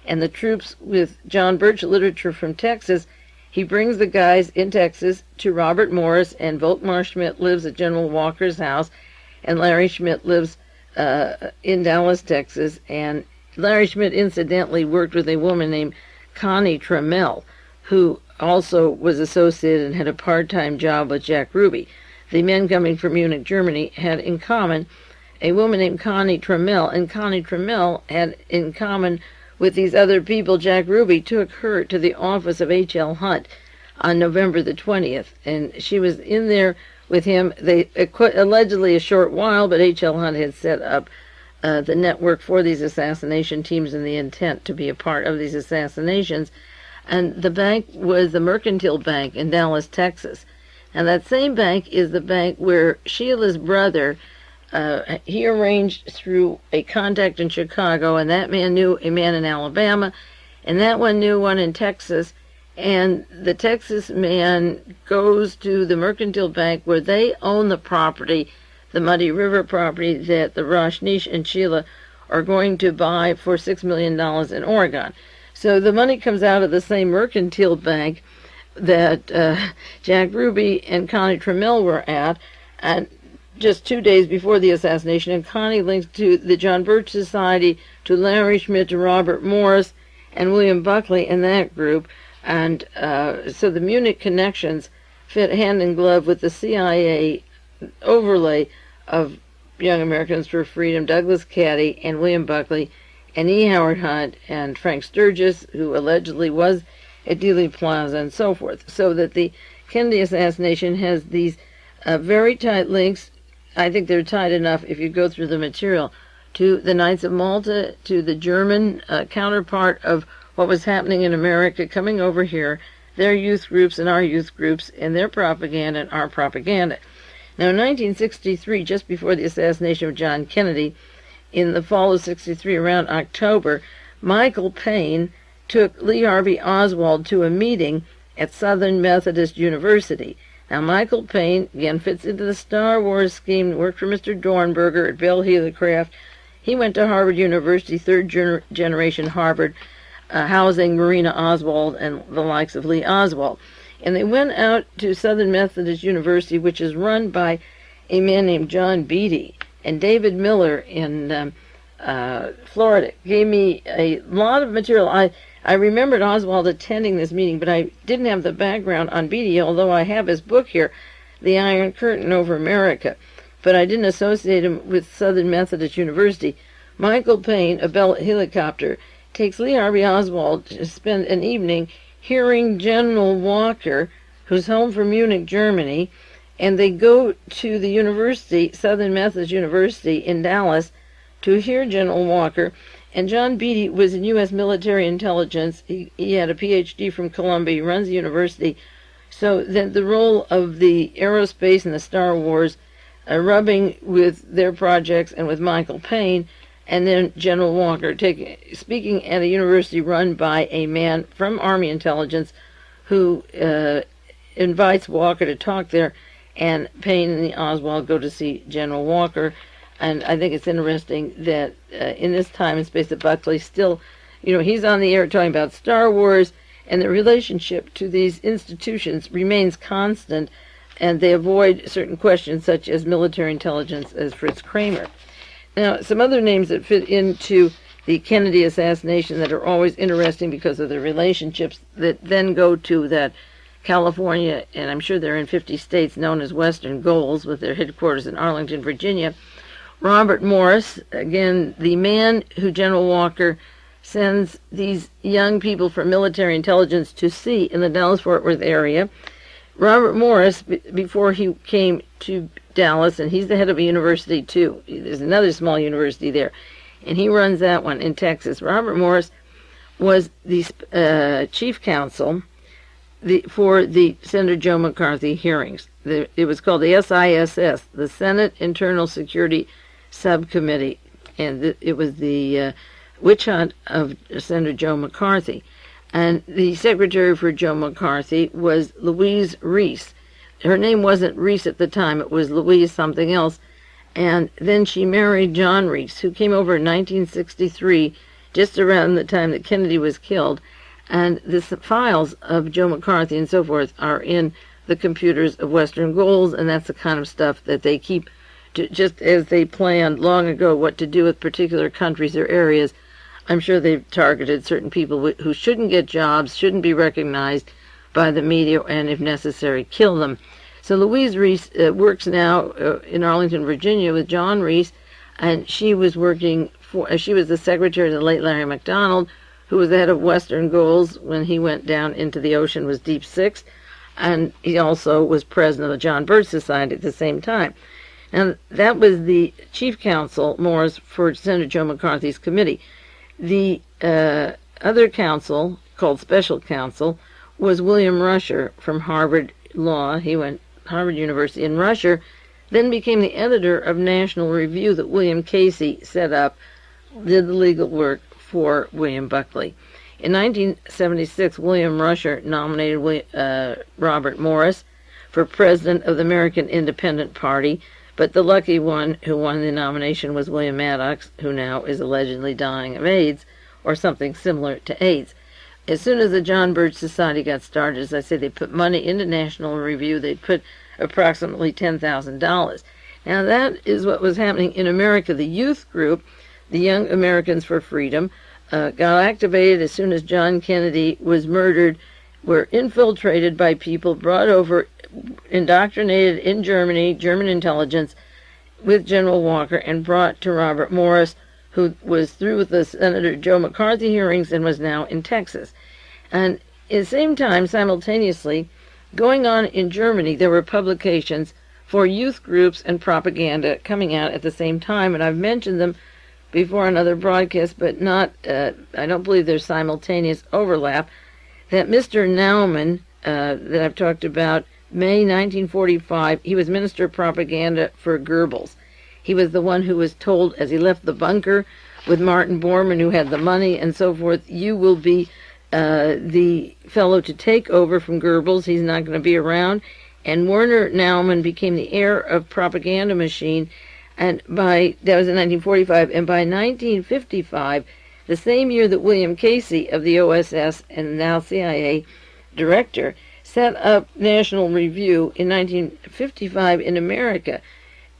and the troops with John Birch literature from Texas. He brings the guys in Texas to Robert Morris, and Volkmar Schmidt lives at General Walker's house, and Larry Schmidt lives in Dallas, Texas. And Larry Schmidt, incidentally, worked with a woman named Connie Trammell, who also was associated and had a part-time job with Jack Ruby. The men coming from Munich, Germany, had in common a woman named Connie Trammell, and Connie Trammell had in common with these other people. Jack Ruby took her to the office of H.L. Hunt on November the 20th, and she was in there with him. They allegedly a short while, but H.L. Hunt had set up the network for these assassination teams and the intent to be a part of these assassinations. And the bank was the Mercantile Bank in Dallas, Texas. And that same bank is the bank where Sheila's brother, he arranged through a contact in Chicago, and that man knew a man in Alabama, and that one knew one in Texas, and the Texas man goes to the Mercantile Bank where they own the property, the Muddy River property that the Rajneesh and Sheila are going to buy for $6 million in Oregon. So the money comes out of the same Mercantile Bank that Jack Ruby and Connie Trammell were at, and just 2 days before the assassination, and Connie links to the John Birch Society, to Larry Schmidt, to Robert Morris, and William Buckley in that group. And so the Munich connections fit hand in glove with the CIA overlay of Young Americans for Freedom, Douglas Caddy, and William Buckley, and E. Howard Hunt, and Frank Sturgis, who allegedly was at Dealey Plaza, and so forth. So that the Kennedy assassination has these very tight links I think they're tied enough if you go through the material to the Knights of Malta, to the German counterpart of what was happening in America coming over here, their youth groups and our youth groups, and their propaganda and our propaganda. Now, in 1963, just before the assassination of John Kennedy, in the fall of 63, around October, Michael Paine took Lee Harvey Oswald to a meeting at Southern Methodist University. Now, Michael Paine, again, fits into the Star Wars scheme, worked for Mr. Dohrnberger at Bell Helicraft. He went to Harvard University, third generation Harvard, housing Marina Oswald and the likes of Lee Oswald. And they went out to Southern Methodist University, which is run by a man named John Beatty. And David Miller in Florida gave me a lot of material. I remembered Oswald attending this meeting, but I didn't have the background on Beatty, although I have his book here, The Iron Curtain Over America. But I didn't associate him with Southern Methodist University. Michael Paine, a Bell helicopter, takes Lee Harvey Oswald to spend an evening hearing General Walker, who's home from Munich, Germany, and they go to the university, Southern Methodist University in Dallas, to hear General Walker. And John Beatty was in U.S. military intelligence. He had a Ph.D. from Columbia. He runs the university. So then the role of the aerospace and the Star Wars rubbing with their projects and with Michael Paine, and then General Walker speaking at a university run by a man from Army intelligence who invites Walker to talk there, and Paine and the Oswald go to see General Walker. And I think it's interesting that in this time and space that Buckley still, he's on the air talking about Star Wars, and the relationship to these institutions remains constant, and they avoid certain questions such as military intelligence, as Fritz Kramer. Now, some other names that fit into the Kennedy assassination that are always interesting because of the relationships that then go to that California, and I'm sure they're in 50 states, known as Western Goals, with their headquarters in Arlington, Virginia. Robert Morris, again, the man who General Walker sends these young people from military intelligence to see in the Dallas-Fort Worth area. Robert Morris, before he came to Dallas, and he's the head of a university too. There's another small university there, and he runs that one in Texas. Robert Morris was the chief counsel for the Senator Joe McCarthy hearings. It was called the SISS, the Senate Internal Security Subcommittee, and it was the witch hunt of Senator Joe McCarthy. And the secretary for Joe McCarthy was Louise Reese. Her name wasn't Reese at the time, it was Louise something else. And then she married John Reese, who came over in 1963, just around the time that Kennedy was killed. And the files of Joe McCarthy and so forth are in the computers of Western Goals, and that's the kind of stuff that they keep, just as they planned long ago what to do with particular countries or areas. I'm sure they've targeted certain people who shouldn't get jobs, shouldn't be recognized by the media, and if necessary, kill them. So Louise Reese works now in Arlington, Virginia with John Reese, and she was she was the secretary to the late Larry McDonald, who was the head of Western Goals when he went down into the ocean, was Deep Six, and he also was president of the John Birch Society at the same time. And that was the chief counsel, Morris, for Senator Joe McCarthy's committee. The other counsel, called special counsel, was William Rusher from Harvard Law. He went to Harvard University, and Rusher then became the editor of National Review that William Casey set up, did the legal work for William Buckley. In 1976, William Rusher nominated Robert Morris for president of the American Independent Party, but the lucky one who won the nomination was William Maddox, who now is allegedly dying of AIDS, or something similar to AIDS. As soon as the John Birch Society got started, as I say, they put money into National Review. They put approximately $10,000. Now that is what was happening in America. The youth group, the Young Americans for Freedom, got activated as soon as John Kennedy was murdered, were infiltrated by people brought over, indoctrinated in Germany, German intelligence, with General Walker, and brought to Robert Morris, who was through with the Senator Joe McCarthy hearings and was now in Texas. And at the same time, simultaneously, going on in Germany, there were publications for youth groups and propaganda coming out at the same time, and I've mentioned them before on other broadcasts, but not, I don't believe there's simultaneous overlap, that Mr. Noam, that I've talked about, May 1945, he was Minister of Propaganda for Goebbels. He was the one who was told as he left the bunker with Martin Bormann, who had the money and so forth, you will be the fellow to take over from Goebbels. He's not going to be around. And Werner Naumann became the heir of propaganda machine, and that was in 1945, and by 1955, the same year that William Casey of the OSS and now CIA director set up National Review in 1955 in America,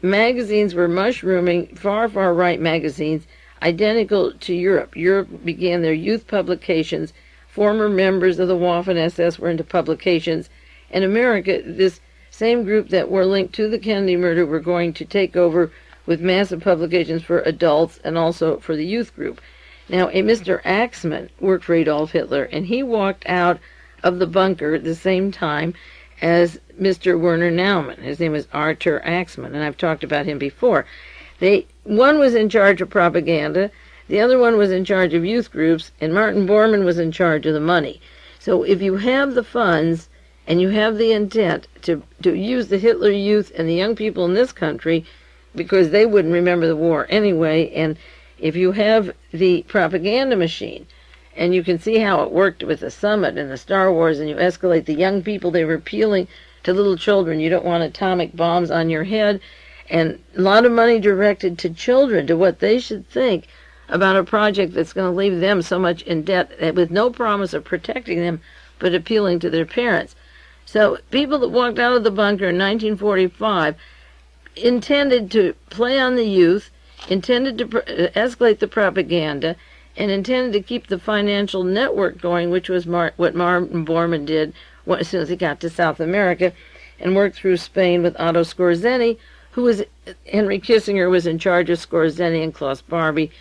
magazines were mushrooming, far right magazines, identical to Europe. Europe began their youth publications. Former members of the Waffen-SS were into publications. In America, this same group that were linked to the Kennedy murder were going to take over with massive publications for adults and also for the youth group. Now, a Mr. Axman worked for Adolf Hitler, and he walked out of the bunker at the same time as Mr. Werner Naumann. His name was Arthur Axman, and I've talked about him before. One was in charge of propaganda, the other one was in charge of youth groups, and Martin Bormann was in charge of the money. So if you have the funds and you have the intent to use the Hitler Youth and the young people in this country, because they wouldn't remember the war anyway, and if you have the propaganda machine, and you can see how it worked with the Summit and the Star Wars, and you escalate the young people, they were appealing to little children. You don't want atomic bombs on your head, and a lot of money directed to children, to what they should think about a project that's going to leave them so much in debt with no promise of protecting them, but appealing to their parents. So people that walked out of the bunker in 1945 intended to play on the youth, intended to escalate the propaganda, and intended to keep the financial network going, which was what Martin Bormann did as soon as he got to South America, and worked through Spain with Otto Skorzeny, Henry Kissinger was in charge of Skorzeny and Klaus Barbie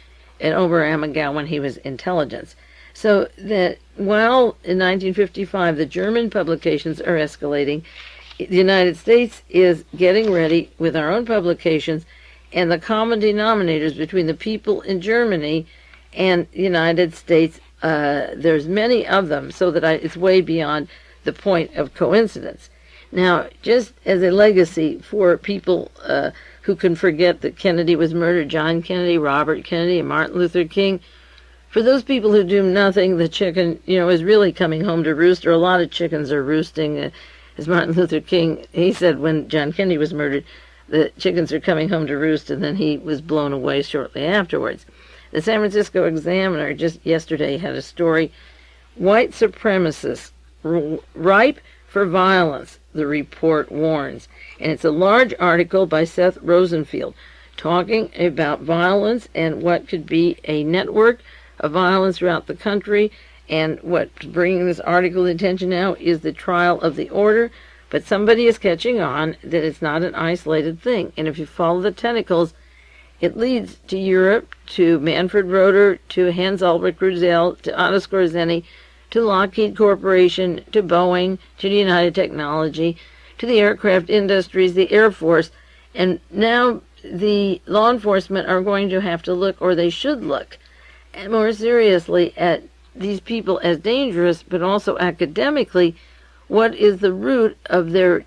and Oberammergau when he was intelligence. So that while in 1955 the German publications are escalating, the United States is getting ready with our own publications, and the common denominators between the people in Germany and the United States, there's many of them, so that it's way beyond the point of coincidence. Now, just as a legacy for people who can forget that Kennedy was murdered, John Kennedy, Robert Kennedy, and Martin Luther King, for those people who do nothing, the chicken, is really coming home to roost, or a lot of chickens are roosting. As Martin Luther King, he said when John Kennedy was murdered, the chickens are coming home to roost, and then he was blown away shortly afterwards. The San Francisco Examiner just yesterday had a story, White Supremacists Ripe for Violence, the report warns. And it's a large article by Seth Rosenfield talking about violence and what could be a network of violence throughout the country. And what's bringing this article to attention now is the trial of the order. But somebody is catching on that it's not an isolated thing. And if you follow the tentacles, it leads to Europe, to Manfred Roeder, to Hans Ulrich Rudel, to Otto Skorzeny, to Lockheed Corporation, to Boeing, to United Technology, to the aircraft industries, the Air Force. And now the law enforcement are going to have to look, or they should look, more seriously at these people as dangerous, but also academically, what is the root of their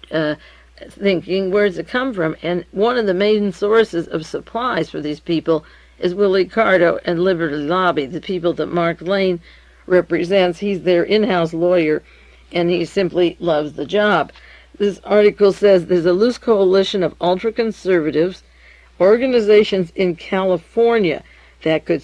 thinking, where does it come from? And one of the main sources of supplies for these people is Willie Cardo and Liberty Lobby, the people that Mark Lane represents. He's their in-house lawyer, and he simply loves the job. This article says there's a loose coalition of ultra-conservatives, organizations in California that could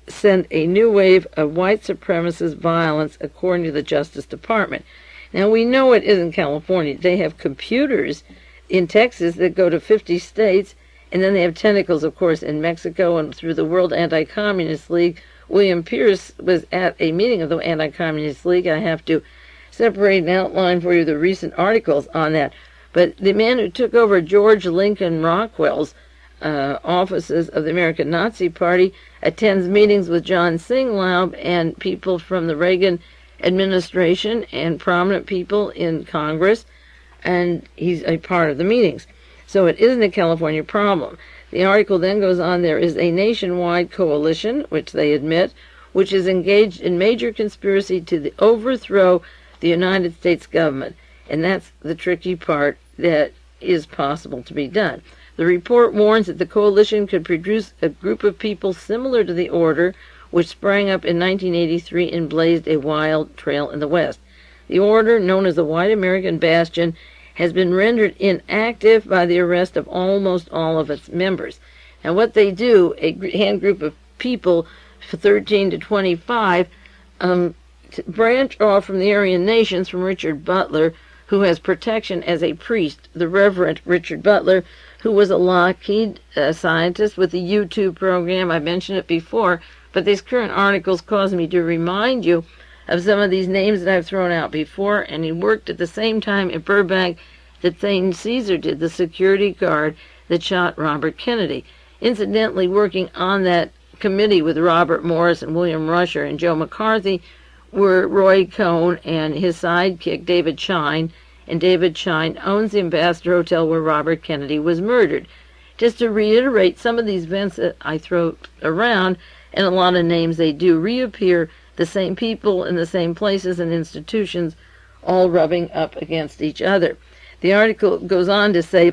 send a new wave of white supremacist violence, according to the Justice Department. Now, we know it isn't California. They have computers in Texas that go to 50 states, and then they have tentacles, of course, in Mexico and through the World Anti-Communist League. William Pierce was at a meeting of the Anti-Communist League. I have to separate and outline for you the recent articles on that. But the man who took over George Lincoln Rockwell's offices of the American Nazi Party attends meetings with John Singlaub and people from the Reagan administration and prominent people in Congress, and he's a part of the meetings. So it isn't a California problem. The article then goes on, there is a nationwide coalition, which they admit, which is engaged in major conspiracy to overthrow the United States government. And that's the tricky part that is possible to be done. The report warns that the coalition could produce a group of people similar to the order, which sprang up in 1983 and blazed a wild trail in the West. The order, known as the White American Bastion, has been rendered inactive by the arrest of almost all of its members. Now what they do, a hand group of people, 13 to 25, branch off from the Aryan nations from Richard Butler, who has protection as a priest, the Reverend Richard Butler, who was a Lockheed scientist with the U2 program. I mentioned it before, but these current articles cause me to remind you of some of these names that I've thrown out before, and he worked at the same time at Burbank that Thane Caesar did, the security guard that shot Robert Kennedy. Incidentally, working on that committee with Robert Morris and William Rusher and Joe McCarthy were Roy Cohn and his sidekick David Schein, and David Schein owns the Ambassador Hotel where Robert Kennedy was murdered. Just to reiterate some of these events that I throw around, and a lot of names, they do reappear, the same people in the same places and institutions, all rubbing up against each other. The article goes on to say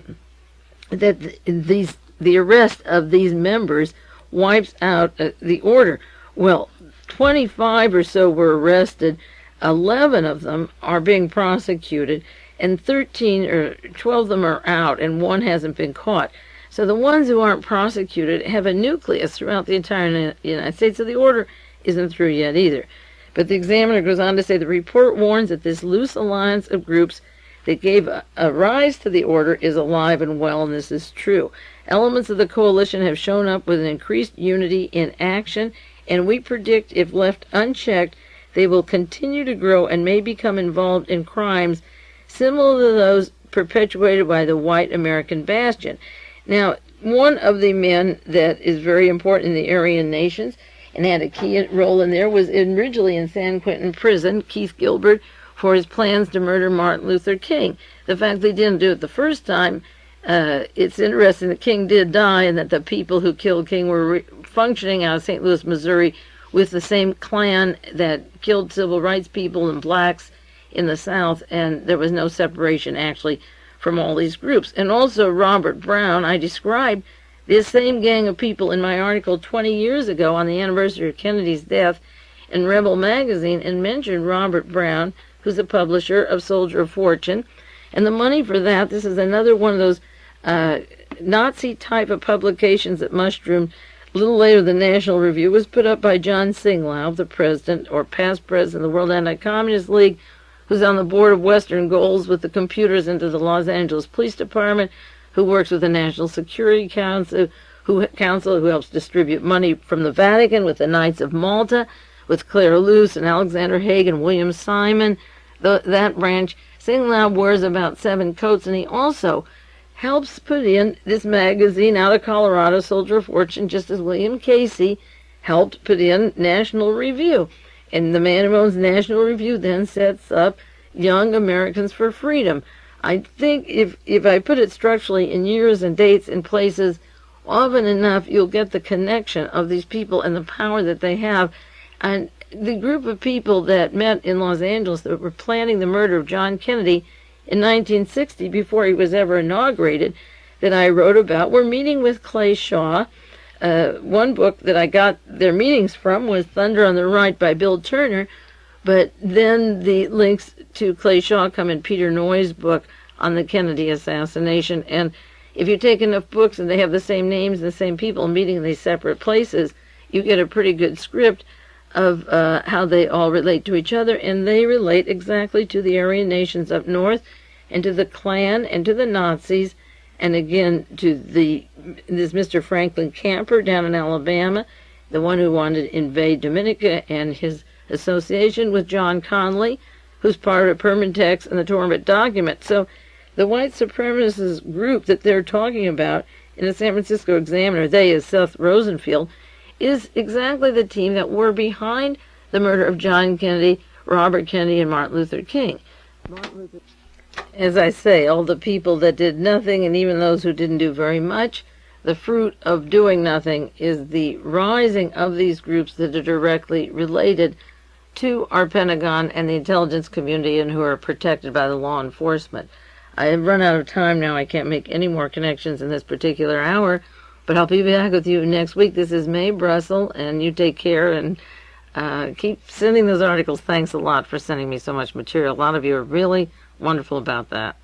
that the arrest of these members wipes out the order. Well, 25 or so were arrested, 11 of them are being prosecuted, and 13 or 12 of them are out, and one hasn't been caught. So the ones who aren't prosecuted have a nucleus throughout the entire United States, so the order isn't through yet either. But the Examiner goes on to say the report warns that this loose alliance of groups that gave a rise to the order is alive and well, and this is true. Elements of the coalition have shown up with an increased unity in action, and we predict if left unchecked, they will continue to grow and may become involved in crimes similar to those perpetuated by the White American Bastion. Now, one of the men that is very important in the Aryan nations and had a key role in there was originally in San Quentin prison, Keith Gilbert, for his plans to murder Martin Luther King. The fact they didn't do it the first time, it's interesting that King did die and that the people who killed King were functioning out of St. Louis, Missouri, with the same Klan that killed civil rights people and blacks in the South, and there was no separation actually from all these groups. And also Robert Braun, I described this same gang of people in my article 20 years ago on the anniversary of Kennedy's death in Rebel magazine, and mentioned Robert Braun, who's a publisher of Soldier of Fortune. And the money for that, this is another one of those Nazi type of publications that mushroomed a little later. The National Review was put up by John Singlaub, the president or past president of the World Anti-Communist League, who's on the board of Western Goals with the computers into the Los Angeles Police Department, who works with the National Security Council, who helps distribute money from the Vatican with the Knights of Malta, with Claire Luce and Alexander Haig and William Simon, that branch. Singlaub wears about 7 coats, and he also helps put in this magazine out of Colorado, Soldier of Fortune, just as William Casey helped put in National Review. And the man who owns National Review then sets up Young Americans for Freedom. I think if I put it structurally in years and dates and places, often enough you'll get the connection of these people and the power that they have. And the group of people that met in Los Angeles that were planning the murder of John Kennedy in 1960, before he was ever inaugurated, that I wrote about, were meeting with Clay Shaw. One book that I got their meetings from was Thunder on the Right by Bill Turner, but then the links to Clay Shaw come in Peter Noy's book on the Kennedy assassination. And if you take enough books and they have the same names and the same people meeting in these separate places, you get a pretty good script of how they all relate to each other, and they relate exactly to the Aryan nations up north, and to the Klan, and to the Nazis, and again to this Mr. Franklin Camper down in Alabama, the one who wanted to invade Dominica, and his association with John Connally, who's part of Permantex and the Dohrnberger document. So the white supremacist group that they're talking about in the San Francisco Examiner, they is Seth Rosenfield, is exactly the team that were behind the murder of John Kennedy, Robert Kennedy, and Martin Luther King. as I say, all the people that did nothing and even those who didn't do very much, the fruit of doing nothing is the rising of these groups that are directly related to our Pentagon and the intelligence community and who are protected by the law enforcement. I have run out of time now. I can't make any more connections in this particular hour, but I'll be back with you next week. This is Mae Brussell, and you take care and keep sending those articles. Thanks a lot for sending me so much material. A lot of you are really wonderful about that.